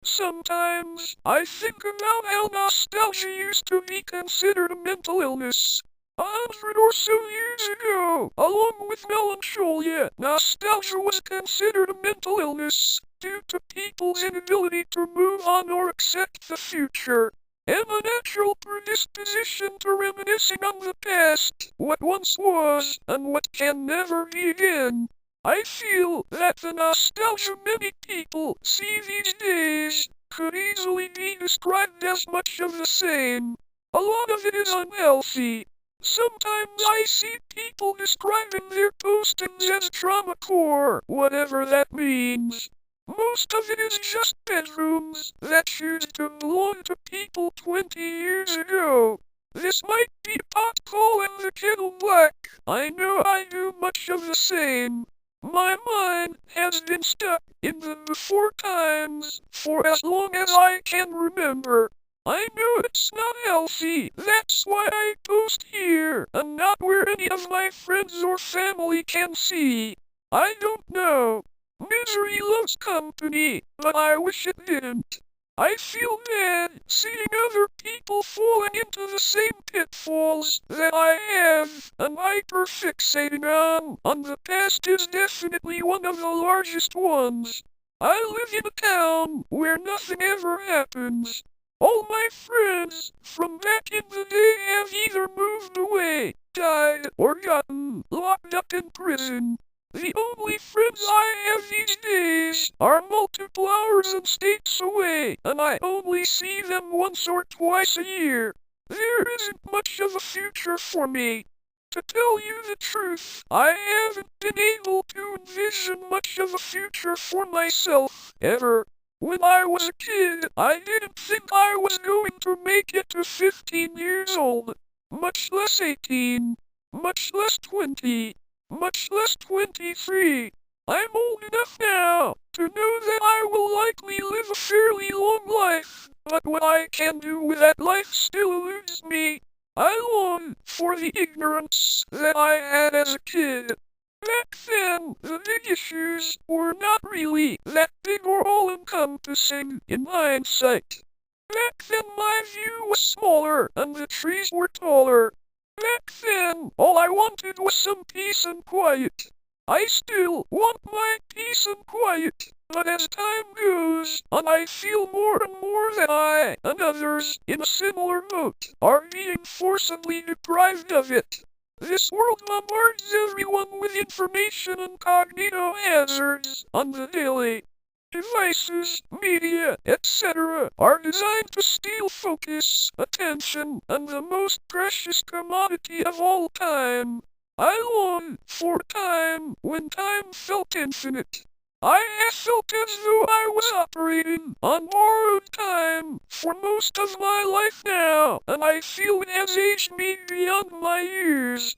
Sometimes I think about how nostalgia used to be considered a mental illness. 100 or so years ago, along with melancholia, nostalgia was considered a mental illness due to people's inability to move on or accept the future, and a natural predisposition to reminiscing on the past, what once was, and what can never be again. I feel that the nostalgia many people see these days could easily be described as much of the same. A lot of it is unhealthy. Sometimes I see people describing their postings as drama core, whatever that means. Most of it is just bedrooms that used to belong to people 20 years ago. This might be pot calling the kettle black. I know I do much of the same. My mind has been stuck in the before times for as long as I can remember. I know it's not healthy, that's why I post here, and not where any of my friends or family can see. I don't know. Misery loves company, but I wish it didn't. I feel bad seeing other people falling into the same pitfalls that I have, and hyperfixating on the past is definitely one of the largest ones. I live in a town where nothing ever happens. All my friends from back in the day have either moved away, died, or gotten locked up in prison. The only friends I have these days are multiple hours and states away, and I only see them once or twice a year. There isn't much of a future for me. To tell you the truth, I haven't been able to envision much of a future for myself, ever. When I was a kid, I didn't think I was going to make it to 15 years old, much less 18, much less 20. Much less 23. I'm old enough now to know that I will likely live a fairly long life, but what I can do with that life still eludes me. I long for the ignorance that I had as a kid. Back then, the big issues were not really that big or all-encompassing in hindsight. Back then my view was smaller and the trees were taller. Back then, all I wanted was some peace and quiet. I still want my peace and quiet, but as time goes on I feel more and more that I, and others in a similar boat, are being forcibly deprived of it. This world bombards everyone with information and cognito hazards on the daily. Devices, media, etc. are designed to steal focus, attention, and the most precious commodity of all time. I long for a time when time felt infinite. I have felt as though I was operating on borrowed time for most of my life now, and I feel it has aged me beyond my years.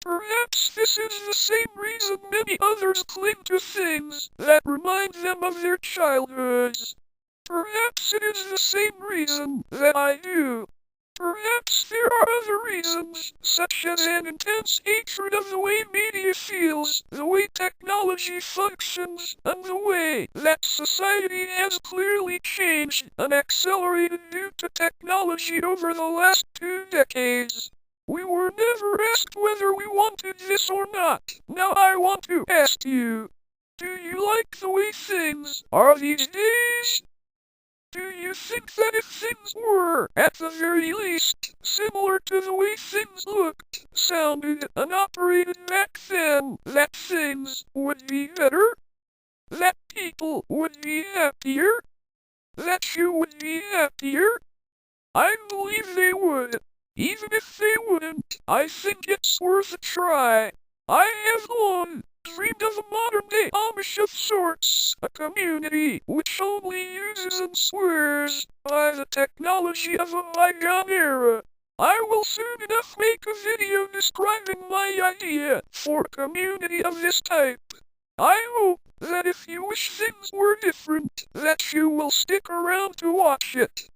Perhaps this is the same reason many others cling to things that remind them of their childhoods. Perhaps it is the same reason that I do. Perhaps there are other reasons, such as an intense hatred of the way media feels, the way technology functions, and the way that society has clearly changed and accelerated due to technology over the last 2 decades. We were never asked whether we wanted this or not. Now I want to ask you, do you like the way things are these days? Do you think that if things were, at the very least, similar to the way things looked, sounded, and operated back then, that things would be better? That people would be happier? That you would be happier? I believe they would. Even if they wouldn't, I think it's worth a try. I have long dreamed of a modern-day Amish of sorts, a community which only uses and swears by the technology of a bygone era. I will soon enough make a video describing my idea for a community of this type. I hope that if you wish things were different, that you will stick around to watch it.